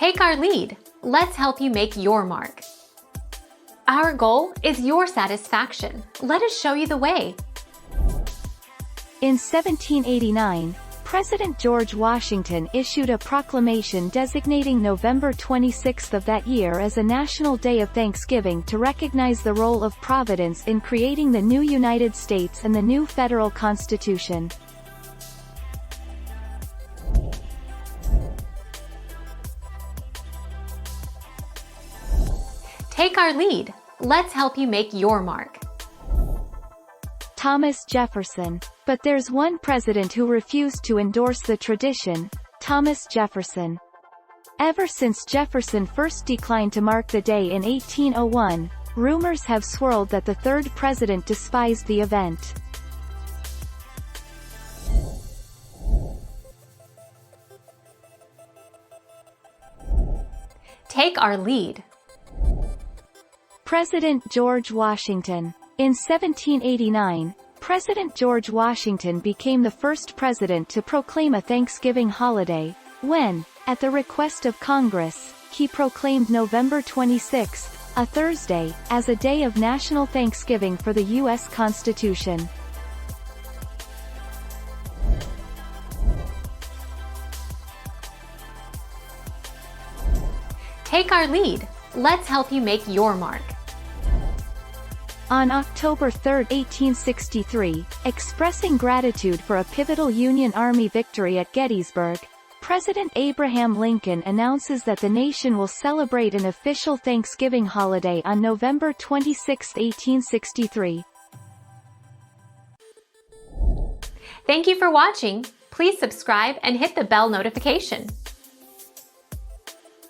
Take our lead. Let's help you make your mark. Our goal is your satisfaction. Let us show you the way. In 1789, President George Washington issued a proclamation designating November 26th of that year as a national day of Thanksgiving to recognize the role of Providence in creating the new United States and the new federal Constitution. Take our lead. Let's help you make your mark. Thomas Jefferson. But there's one president who refused to endorse the tradition, Thomas Jefferson. Ever since Jefferson first declined to mark the day in 1801, rumors have swirled that the third president despised the event. Take our lead. President George Washington. In 1789, President George Washington became the first president to proclaim a Thanksgiving holiday, when, at the request of Congress, he proclaimed November 26, a Thursday, as a day of national Thanksgiving for the U.S. Constitution. Take our lead. Let's help you make your mark. On October 3, 1863, expressing gratitude for a pivotal Union Army victory at Gettysburg, President Abraham Lincoln announces that the nation will celebrate an official Thanksgiving holiday on November 26, 1863. Thank you for watching. Please subscribe and hit the bell notification.